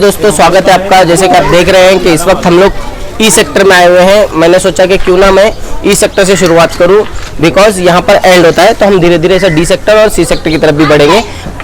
दोस्तों स्वागत है आपका। जैसे कि आप देख रहे हैं कि इस वक्त हम लोग ई सेक्टर में आए हुए हैं। मैंने सोचा कि क्यों ना मैं ई सेक्टर से शुरुआत करूं, बिकॉज यहाँ पर एंड होता है, तो हम धीरे धीरे ऐसे डी सेक्टर और सी सेक्टर की तरफ भी बढ़ेंगे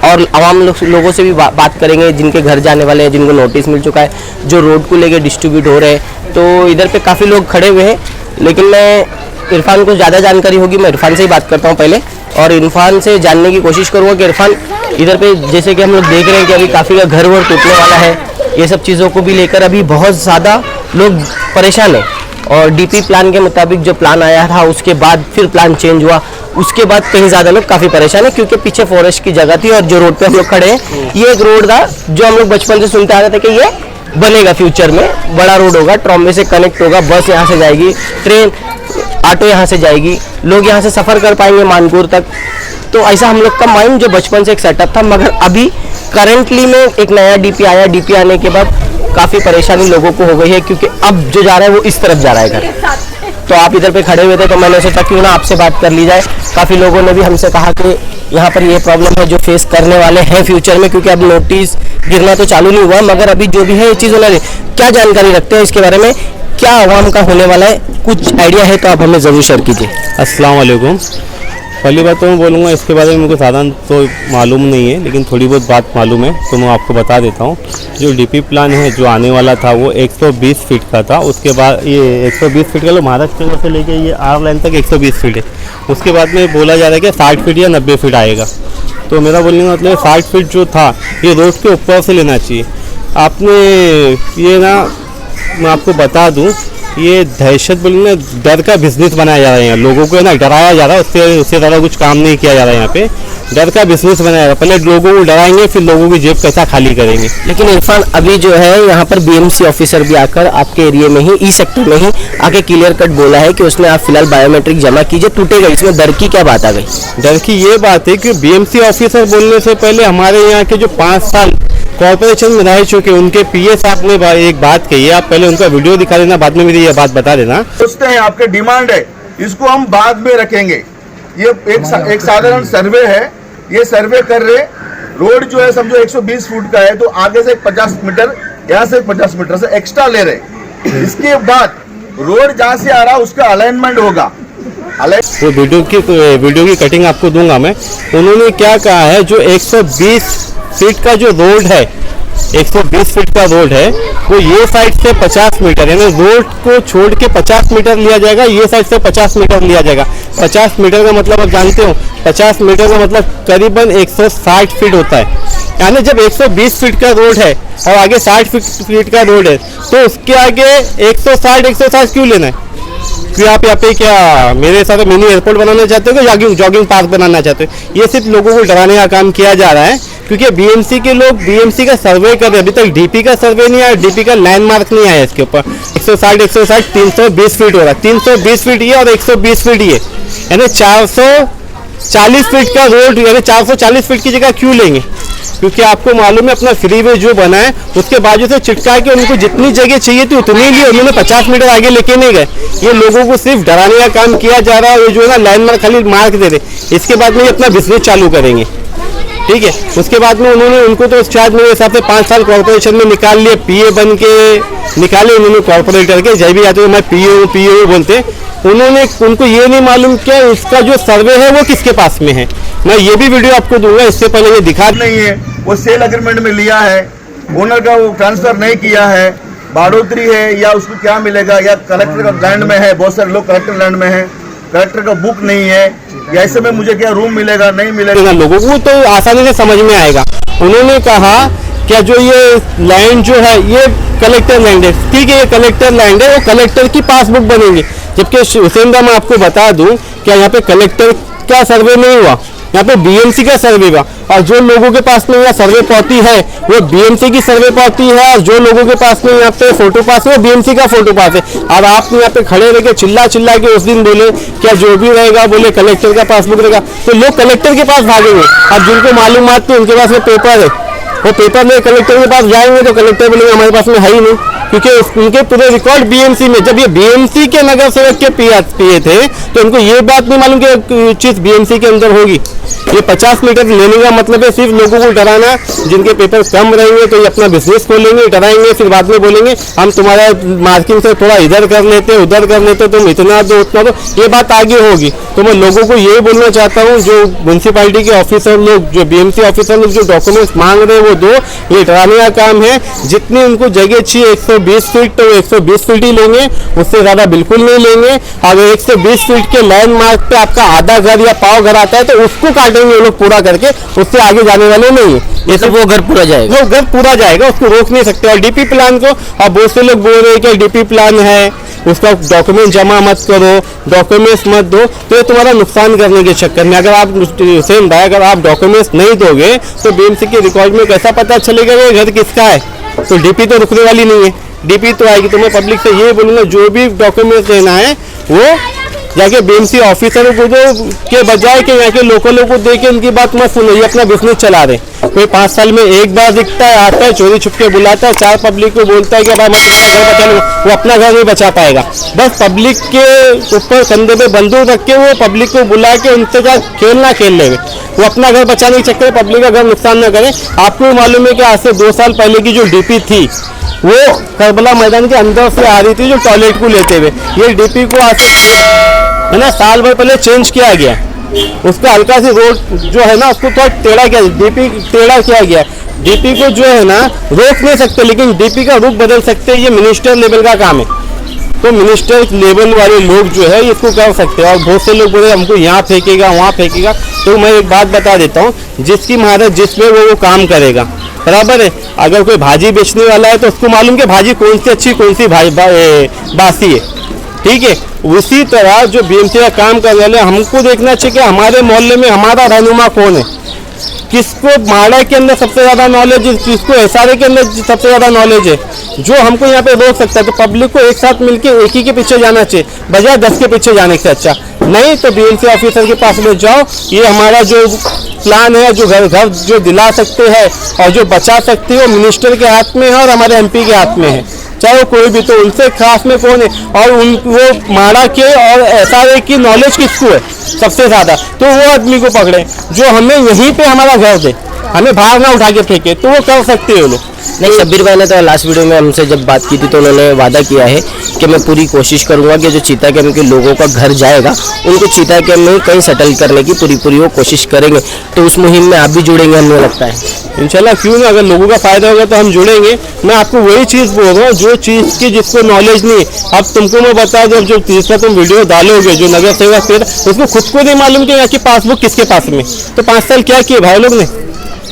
और आवाम लोगों से भी बात करेंगे जिनके घर जाने वाले हैं, जिनको नोटिस मिल चुका है, जो रोड को लेके डिस्ट्रीब्यूट हो रहे हैं। तो इधर पे काफ़ी लोग खड़े हुए हैं, लेकिन मैं इरफान को ज़्यादा जानकारी होगी, मैं इरफान से ही बात करता हूँ पहले और इरफान से जानने की कोशिश करूँगा कि इरफान इधर पे जैसे कि हम लोग देख रहे हैं कि अभी काफ़ी का घर वर टूटने वाला है, ये सब चीज़ों को भी लेकर अभी बहुत ज़्यादा लोग परेशान हैं। और डीपी प्लान के मुताबिक जो प्लान आया था उसके बाद फिर प्लान चेंज हुआ, उसके बाद कहीं ज़्यादा लोग काफ़ी परेशान है क्योंकि पीछे फॉरेस्ट की जगह थी और जो रोड पे हम लोग खड़े हैं ये एक रोड था जो हम लोग बचपन से सुनते आ रहे थे कि ये बनेगा, फ्यूचर में बड़ा रोड होगा, ट्रॉम्बे से कनेक्ट होगा, बस यहाँ से जाएगी, ट्रेन ऑटो यहाँ से जाएगी, लोग यहाँ से सफ़र कर पाएंगे मानपुर तक। तो ऐसा हम लोग का माइंड जो बचपन से एक सेटअप था, मगर अभी करेंटली में एक नया डीपी आया, डीपी आने के बाद काफ़ी परेशानी लोगों को हो गई है क्योंकि अब जो जा रहा है वो इस तरफ जा रहा है घर। तो आप इधर पे खड़े हुए थे तो मैंने सोचा क्यों ना आपसे बात कर ली जाए। काफ़ी लोगों ने भी हमसे कहा कि यहाँ पर ये प्रॉब्लम है जो फेस करने वाले हैं फ्यूचर में, क्योंकि अब नोटिस गिरना तो चालू नहीं हुआ, मगर अभी जो भी है ये चीज़ होना। क्या जानकारी रखते हैं इसके बारे में, क्या आवाम का होने वाला है, कुछ आइडिया है तो आप हमें ज़रूर शेयर कीजिए। अस्सलाम वालेकुम। पहली बात तो मैं बोलूँगा इसके बारे में मुझे ज़्यादा तो मालूम नहीं है, लेकिन थोड़ी बहुत बात मालूम है तो मैं आपको बता देता हूँ। जो डीपी प्लान है जो आने वाला था वो 120 फीट का था। उसके बाद ये 120 फीट का लो महाराष्ट्र से लेके ये आर लाइन तक 120 फीट है। उसके बाद में बोला जा रहा है कि 60 फीट या 90 फीट आएगा। तो मेरा बोलने का मतलब 60 फीट जो था ये रोड के ऊपर से लेना चाहिए। आपने ये ना, मैं आपको बता दूँ, ये दहशत बोलने डर का बिजनेस बनाया जा रहा है यहाँ, लोगों को है ना डराया जा रहा है, उससे ज़्यादा कुछ काम नहीं किया जा रहा है यहाँ पे। डर का बिजनेस बनाया जा रहा है, पहले लोगों को डराएंगे फिर लोगों की जेब पैसा खाली करेंगे। लेकिन इरफान अभी जो है यहाँ पर बीएमसी ऑफिसर भी आकर आपके एरिया में ही ई सेक्टर में ही आके क्लियर कट बोला है कि उसने आप फिलहाल बायोमेट्रिक जमा कीजिए, टूटेगा। इसमें डर की क्या बात आ गई? डर की ये बात है कि बीएमसी ऑफिसर बोलने से पहले हमारे यहाँ के जो 5 साल कॉर्पोरेशन में रह चुके उनके पीए साहब ने एक बात कही है, आप पहले उनका वीडियो दिखा देना, बाद में मेरी ये बात बता देना। सोचते हैं आपके डिमांड है, इसको हम बाद में रखेंगे। ये एक साधारण सर्वे है, ये सर्वे कर रहे। रोड जो है समझो 120 फुट का है तो आगे से 50 मीटर, यहाँ से 50 मीटर से एक्स्ट्रा ले रहे। इसके बाद रोड जहाँ से आ रहा है उसका अलाइनमेंट होगा। वो वीडियो की कटिंग आपको दूंगा मैं। उन्होंने क्या कहा है, जो 120 फीट का जो रोड है, 120 फीट का रोड है, वो ये साइड से 50 मीटर, यानी रोड को छोड़ के 50 मीटर लिया जाएगा, ये साइड से 50 मीटर लिया जाएगा। 50 मीटर का मतलब आप जानते हो, 50 मीटर का मतलब करीबन 160 फीट होता है। यानी जब 120 फीट का रोड है और आगे 60 फीट का रोड है तो उसके आगे 160 क्यों लेना है? फिर आप यहाँ पे क्या मेरे हिसाब से मिनी एयरपोर्ट बनाना चाहते हो कि जॉगिंग पार्क बनाना चाहते हो? ये सिर्फ लोगों को डराने का काम किया जा रहा है क्योंकि बीएमसी के लोग बीएमसी का सर्वे कर रहे हैं। अभी तक डीपी का सर्वे नहीं आया, डीपी का लैंडमार्क नहीं आया इसके ऊपर। 160 320 फीट हो रहा है, 320 फीट ये और 120 फीट ये, यानी 440 फीट का रोड, यानी 440 फीट की जगह क्यों लेंगे? क्योंकि आपको मालूम है अपना फ्रीवे जो बना है उसके बाजू से चिटका के उनको जितनी जगह चाहिए थी उतनी लिए, उन्होंने 50 मीटर आगे लेके नहीं गए। ये लोगों को सिर्फ डराने का काम किया जा रहा है। ये जो है ना लैंडमार्क खाली मार्क दे रहे, इसके बाद में ये अपना बिजनेस चालू करेंगे, ठीक है। उसके बाद में उनको तो शायद मेरे हिसाब से 5 साल कॉर्पोरेशन में निकाल लिए, पीए बन के निकाले उन्होंने कॉर्पोरेटर के, जब भी आते हैं मैं पीए बोलते। उनको ये नहीं मालूम क्या उसका जो सर्वे है वो किसके पास में है। मैं ये भी वीडियो आपको दूंगा, इससे पहले ये दिखा नहीं है, वो सेल एग्रीमेंट में लिया है, ओनर का वो ट्रांसफर नहीं किया है, बढ़ोतरी है या उसको क्या मिलेगा, या कलेक्टर का लैंड में है, बहुत सारे लोग कलेक्टर लैंड में है, कलेक्टर का बुक नहीं है, या ऐसे में मुझे क्या रूम मिलेगा नहीं मिलेगा, लोगों को तो आसानी से समझ में आएगा। उन्होंने कहा क्या जो ये लैंड जो है ये कलेक्टर लैंड है, ठीक है, ये कलेक्टर लैंड है, वो कलेक्टर की पासबुक बनेगी। जबकि हुसैन दा मैं आपको बता दूं क्या यहाँ पे कलेक्टर का सर्वे नहीं हुआ, यहाँ पे बीएमसी का सर्वे हुआ। और जो लोगों के पास में यहाँ सर्वे पाती है वो बीएमसी की सर्वे पाती है, और जो लोगों के पास में यहाँ पे फोटो पास है वो बीएमसी का फोटो पास है। और आप यहाँ पे खड़े रह के चिल्ला के उस दिन बोले क्या जो भी रहेगा बोले कलेक्टर का पासबुक रहेगा, तो लोग कलेक्टर के पास भागेंगे। अब जिनको मालूमात थी उनके पास में पेपर है, वो पेपर में कलेक्टर के पास जाएंगे तो कलेक्टर बोलेंगे हमारे पास में है ही नहीं, क्योंकि उनके पूरे रिकॉर्ड बीएमसी में, जब ये बीएमसी के नगर सेवक के पिए थे तो उनको ये बात नहीं मालूम कि चीज बीएमसी के अंदर होगी। ये 50 मीटर लेने का मतलब है सिर्फ लोगों को डराना, जिनके पेपर कम रहेंगे तो ये अपना बिजनेस खोलेंगे, डराएंगे, फिर बाद में बोलेंगे हम तुम्हारा मार्किंग से थोड़ा इधर कर लेते उधर कर लेते, तुम इतना दो उतना दो, ये बात आगे होगी। तो मैं लोगों को ये बोलना चाहता हूँ, जो म्यूनसिपालिटी के ऑफिसर लोग, जो बीएमसी ऑफिसर लोग जो डॉक्यूमेंट्स मांग रहे हैं वो दो, ये डराने का काम है। जितनी उनको जगह चाहिए 120 फीट तो 120 फीट ही लेंगे, उससे ज़्यादा बिल्कुल नहीं लेंगे। अगर 120 फीट के लैंडमार्क पे आपका आधा घर या पाव घर आता है तो उसको काटेंगे वो लोग पूरा करके, उससे आगे जाने वाले नहीं है। ये तो वो घर पूरा जाएगा, वो घर पूरा जाएगा, उसको रोक नहीं सकते। और डीपी प्लान को अब बहुत से लोग बोल रहे हैं कि डीपी प्लान है उसका डॉक्यूमेंट जमा मत करो, डॉक्यूमेंट्स मत दो, तो ये तुम्हारा नुकसान करने के चक्कर में, अगर आप हुसैन भाई अगर आप डॉक्यूमेंट्स नहीं दोगे तो बीएमसी के रिकॉर्ड में कैसा पता चलेगा ये घर किसका है? तो डीपी तो रुकने वाली नहीं है, डीपी तो आएगी। तो मैं पब्लिक से ये बोलूँगा जो भी डॉक्यूमेंट्स देना है वो जाके बीएमसी ऑफिसरों को दो, के बजाय के यहाँ के लोकलों को दे के उनकी बात मत सुनो, ये अपना बिजनेस चला रहे। कोई 5 साल में एक बार दिखता है, आता है, चोरी छुपके बुलाता है, 4 पब्लिक को बोलता है कि भाई मैं तुम्हारा घर बचा लूँ, वो अपना घर नहीं बचा पाएगा। बस पब्लिक के ऊपर कंधे पे बंदूक रख के वो पब्लिक को बुला के उनसे क्या खेलना खेल लेंगे, वो अपना घर बचाने के चक्कर में पब्लिक का घर नुकसान न करे। आपको मालूम है कि आज से 2 साल पहले की जो डीपी थी वो करबला मैदान के अंदर से आ रही थी, जो टॉयलेट को लेते हुए। ये डीपी को आज से है ना साल भर पहले चेंज किया गया, उसका हल्का सी रोड जो है ना उसको थोड़ा टेढ़ा किया, डीपी टेढ़ा किया गया। डीपी को जो है ना रोक नहीं सकते, लेकिन डीपी का रूप बदल सकते हैं, ये मिनिस्टर लेवल का काम है। तो मिनिस्टर लेवल वाले लोग जो है इसको कर सकते हैं। और बहुत से लोग बोले हमको यहाँ फेंकेगा वहाँ फेंकेगा, तो मैं एक बात बता देता हूँ, जिसकी महारत जिसमें वो काम करेगा, बराबर है। अगर कोई भाजी बेचने वाला है तो उसको मालूम कि भाजी कौन सी अच्छी कौन सी बासी है, ठीक है। उसी तरह जो बीएमसी का काम करने वाले हमको देखना चाहिए कि हमारे मोहल्ले में हमारा रहनुमा कौन है, किसको माड़ा के अंदर सबसे ज़्यादा नॉलेज है, किसको एसआरए के अंदर सबसे ज़्यादा नॉलेज है, जो हमको यहाँ पे रोक सकता है। तो पब्लिक को एक साथ मिलके एक ही के पीछे जाना चाहिए, बजाय 10 के पीछे जाने से अच्छा। नहीं तो बीएमसी ऑफिसर के पास में जाओ, ये हमारा जो प्लान है, जो घर जो दिला सकते हैं और जो बचा सकते हो, मिनिस्टर के हाथ में है और हमारे एमपी के हाथ में है, चाहे वो कोई भी। तो उनसे खास में कौन है, और वो माड़ा के और एसआरए की नॉलेज किसको है सबसे ज़्यादा, तो वो आदमी को पकड़े जो हमें यहीं पे हमारा घर दे, हमें बाहर ना उठा के फेंके, तो वो कर सकते हैं वो लोग। नहीं, शब्बीर भाई ने तो लास्ट वीडियो में हमसे जब बात की थी तो उन्होंने वादा किया है कि मैं पूरी कोशिश करूंगा कि जो चीता कैम्प के लोगों का घर जाएगा उनको चीता कैम्प में कहीं सेटल करने की पूरी वो कोशिश करेंगे। तो उस मुहिम में आप भी जुड़ेंगे हमें लगता है? इंशाल्लाह, क्यों ना, अगर लोगों का फायदा होगा तो हम जुड़ेंगे। मैं आपको वही चीज़ बोल रहा हूँ जो चीज़ की जिसको नॉलेज नहीं। अब तुमको मैं बता दूँ, जो तीसरा तुम वीडियो डालोगे जो नगर सेवक थे उसको खुद को नहीं मालूम कि यहाँ की पासबुक किसके पास में। तो 5 साल क्या किए भाई लोग ने,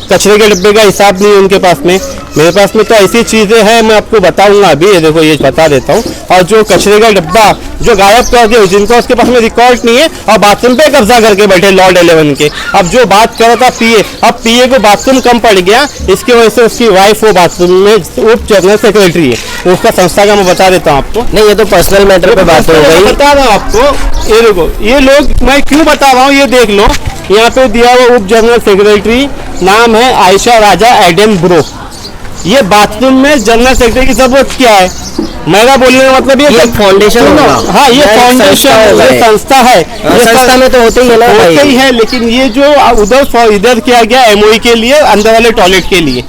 कचरे के डब्बे का हिसाब नहीं है उनके पास में। मेरे पास में तो ऐसी चीज़ें हैं, मैं आपको बताऊंगा अभी, ये देखो ये बता देता हूँ। और जो कचरे का डब्बा जो गायब कर दिया, जिनका उसके पास में रिकॉर्ड नहीं है, और बाथरूम पे कब्जा करके बैठे लॉर्ड 11 के। अब जो बात कर रहा था पीए, अब पीए को बाथरूम कम पड़ गया, इसकी वजह से उसकी वाइफ वो बाथरूम में उप जनरल सेक्रेटरी है, उसका संस्था का मैं बता देता हूँ आपको। नहीं, ये तो पर्सनल मैटर पे बात हो गई। बता रहा हूँ आपको, ये देखो ये लोग, मैं क्यों बता रहा हूँ ये देख लो। यहाँ पे दिया हुआ उप जनरल सेक्रेटरी नाम है आयशा राजा एडन ब्रो। ये बाथरूम में जनरल सेक्रेटरी की जरूरत क्या है? मेरा बोलने का मतलब ये फाउंडेशन होगा। हाँ, ये फाउंडेशन, ये संस्था है। ये संस्था में तो होते ही है ना, होते ही है, लेकिन ये जो इधर किया गया एमओई के लिए, अंदर वाले टॉयलेट के लिए,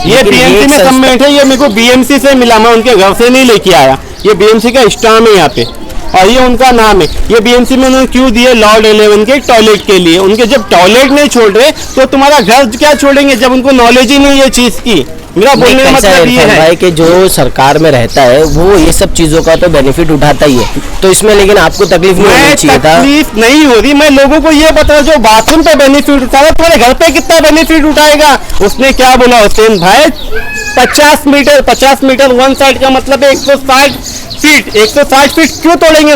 ये बीएमसी में सबमिट है। ये मेरे को बीएमसी से मिला, मैं उनके घर से नहीं लेके आया, ये बीएमसी का स्टाम्प है यहाँ पे और ये उनका नाम है। ये बीएमसी में उन्होंने क्यों दिए? लॉर्ड 11 के टॉयलेट के लिए। उनके जब टॉयलेट नहीं छोड़ रहे तो तुम्हारा घर क्या छोड़ेंगे, जब उनको नॉलेज ही नहीं है चीज की। मेरा बोलने का मतलब ये है भाई कि जो सरकार में रहता है वो ये सब चीजों का तो बेनिफिट उठाता ही है, तो इसमें लेकिन आपको तकलीफ नहीं होनी चाहिए था। तकलीफ नहीं हो रही, मैं लोगों को ये बता, जो बाथरूम पे बेनिफिट उठा रहा, तुम्हारे घर पे कितना बेनिफिट उठाएगा? उसने क्या बोला हुसैन भाई, 50 मीटर वन साइड का मतलब है 160 फीट। 160 फीट क्यों तोड़ेंगे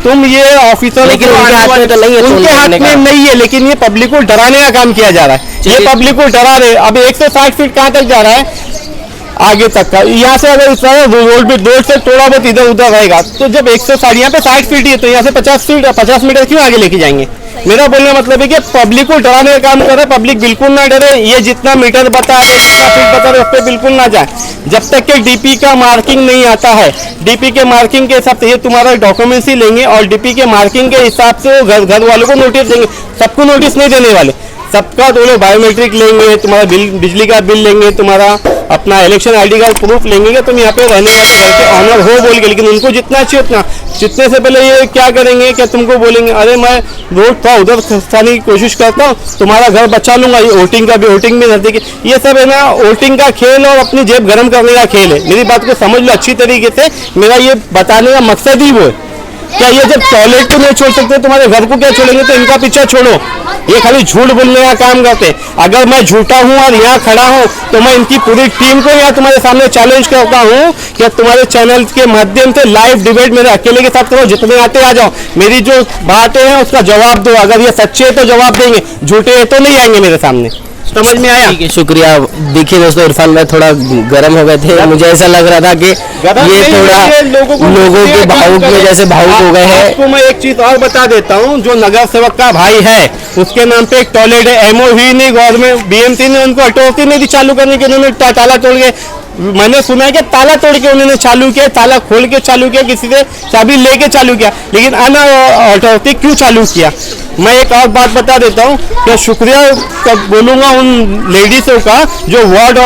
तुम ये ऑफिसर, लेकिन उनके हाथ में तो नहीं है, उनके हाथ में नहीं है, लेकिन ये पब्लिक को डराने का काम किया जा रहा है। ये पब्लिक को डरा रहे। अब 160 फीट कहाँ तक जा रहा है? आगे तक का। यहाँ से अगर इस तरह रोड से थोड़ा बहुत इधर उधर रहेगा तो जब 160, यहाँ पे 60 फीट ही है, तो यहाँ से 50 मीटर क्यों आगे लेके जाएंगे? मेरा बोलने का मतलब है कि पब्लिक को डराने का काम कर रहा है। पब्लिक बिल्कुल ना डरे, ये जितना मीटर बता रहे, जितना फीट बता रहे उस पर बिल्कुल ना जाए जब तक कि डीपी का मार्किंग नहीं आता है। डीपी के मार्किंग के हिसाब से ये तुम्हारा डॉक्यूमेंट्स ही लेंगे और डीपी के मार्किंग के हिसाब से वो घर वालों को नोटिस देंगे। सबको नोटिस नहीं देने वाले, सबका तो लोग बायोमेट्रिक लेंगे, तुम्हारा बिजली का बिल लेंगे, तुम्हारा अपना इलेक्शन आईडी का प्रूफ लेंगे कि तुम यहाँ पे रहने वाले घर के ऑनर हो बोल के। लेकिन उनको जितना चाहिए उतना, जितने से पहले ये क्या करेंगे कि तुमको बोलेंगे अरे मैं रोड था उधर खसाने की कोशिश करता हूँ, तुम्हारा घर बचा लूंगा, ये वोटिंग भी नजदीक। ये सब है ना वोटिंग का खेल और अपनी जेब गर्म करने का खेल है। मेरी बात को समझ लो अच्छी तरीके से, मेरा ये बताने का मकसद ही वो है। क्या ये जब टॉयलेट को नहीं छोड़ सकते तुम्हारे घर को क्या छोड़ेंगे, तो इनका पीछे छोड़ो। ये खाली झूठ बोलने का काम करते। अगर मैं झूठा हूँ और यहाँ खड़ा हूँ तो मैं इनकी पूरी टीम को यहाँ तुम्हारे सामने चैलेंज करता हूँ कि तुम्हारे चैनल के माध्यम से लाइव डिबेट मेरे अकेले के साथ करो, जितने आते आ जाओ, मेरी जो बातें हैं उसका जवाब दो। अगर ये सच्चे है तो जवाब देंगे, झूठे है तो नहीं आएंगे मेरे सामने। समझ में आया? ठीक है, शुक्रिया। देखिए दोस्तों, इरफान भाई थोड़ा गर्म हो गए थे, मुझे ऐसा लग रहा था कि ये थोड़ा लोगों के भावुक में जैसे भावुक हो गए हैं। आपको मैं एक चीज और बता देता हूँ, जो नगर सेवक का भाई है उसके नाम पे एक टॉयलेट है, एमओवी नहीं, गवर्नमेंट बीएमसी ने उनको अटॉरिटी नहीं दी चालू करने की, उन्होंने ताला तोड़ के, मैंने सुना है कि ताला तोड़ के उन्होंने चालू किया, ताला खोल के चालू किया, किसी से चाबी लेके चालू किया, लेकिन अनअथॉरिटी क्यों चालू किया। मैं एक और बात बता देता हूँ कि शुक्रिया बोलूँगा उन लेडीज़ों का जो वार्ड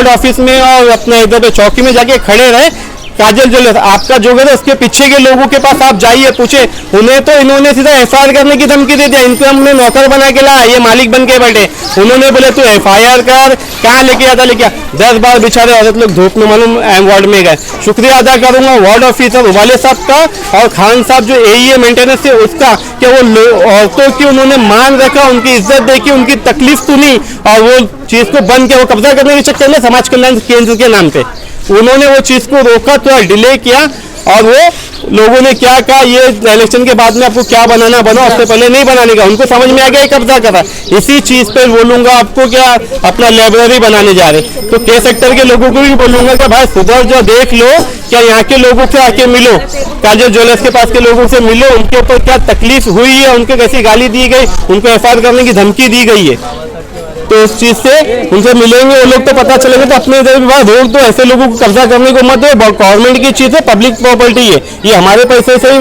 ऑफिस में और अपने इधर चौकी में जाके खड़े रहे। काजल ज्वेलर्स आपका जो है उसके पीछे के लोगों के पास आप जाइए, पूछे उन्हें, तो इन्होंने सीधा एफआईआर करने की धमकी दे दिया। इनको हमने नौकर बना के लाया, ये मालिक बन के बैठे। उन्होंने बोले तू एफआईआर कर, कहाँ लेके आता लेके 10 बार बेचारे औरत लोग धूप में मालूम वार्ड में गए। शुक्रिया अदा करूंगा वार्ड ऑफिसर उबाले साहब का और खान साहब जो एईए मेंटेनेंस है उसका, कि वो औरतों की उन्होंने मान रखा, उनकी इज्जत देखी, उनकी तकलीफ सुनी और वो चीज को बंद किया। वो कब्जा करने के चक्कर में समाज कल्याण केंद्र के नाम पे उन्होंने वो चीज को रोका, थोड़ा डिले किया और वो लोगों ने क्या कहा, ये इलेक्शन के बाद में आपको क्या बनाना बनो, उससे पहले नहीं बनाने का। उनको समझ में आ गया कब्जा करा। इसी चीज पे बोलूंगा आपको, क्या अपना लाइब्रेरी बनाने जा रहे तो के सेक्टर के लोगों को भी बोलूंगा कि भाई सुबह जो देख लो, क्या यहाँ के लोगों से आके मिलो, काजल ज्वेलर्स के पास के लोगों से मिलो, उनके ऊपर क्या तकलीफ हुई है, उनको कैसी गाली दी गई, उनको एफआईआर करने की धमकी दी गई है। तो उस चीज से उनसे मिलेंगे वो लोग तो पता चलेगा। तो अपने इधर भी रोड तो ऐसे लोगों को कब्जा करने को मत दो। गवर्नमेंट की चीज है, पब्लिक प्रॉपर्टी है, ये हमारे पैसे से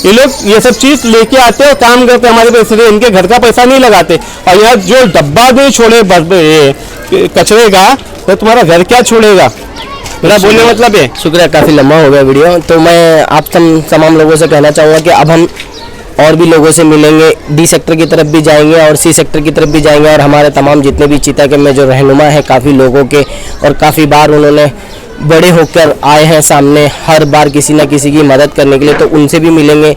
ये लोग ये सब चीज लेके आते हैं, काम करते हैं हमारे पैसे से, इनके घर का पैसा नहीं लगाते। और यहाँ जो डब्बा नहीं छोड़े कचरे का, तो तुम्हारा घर क्या छोड़ेगा। मेरा बोलने मतलब है। शुक्रिया, काफी लंबा हो गया वीडियो। तो मैं आप तमाम लोगों से कहना चाहूँगा कि अब हम और भी लोगों से मिलेंगे, डी सेक्टर की तरफ भी जाएंगे और सी सेक्टर की तरफ भी जाएंगे, और हमारे तमाम जितने भी चीता के में जो रहनुमा है काफ़ी लोगों के, और काफ़ी बार उन्होंने बड़े होकर आए हैं सामने हर बार किसी ना किसी की मदद करने के लिए, तो उनसे भी मिलेंगे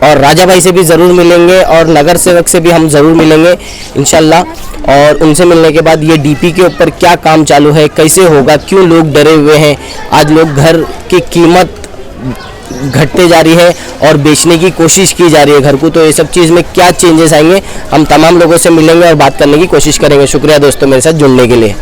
और राजा भाई से भी ज़रूर मिलेंगे और नगर सेवक से भी हम ज़रूर मिलेंगे इंशाल्लाह। और उनसे मिलने के बाद ये डीपी के ऊपर क्या काम चालू है, कैसे होगा, क्यों लोग डरे हुए हैं, आज लोग घर की कीमत घटते जा रही है और बेचने की कोशिश की जा रही है घर को, तो ये सब चीज़ में क्या चेंजेस आएंगे, हम तमाम लोगों से मिलेंगे और बात करने की कोशिश करेंगे। शुक्रिया दोस्तों मेरे साथ जुड़ने के लिए।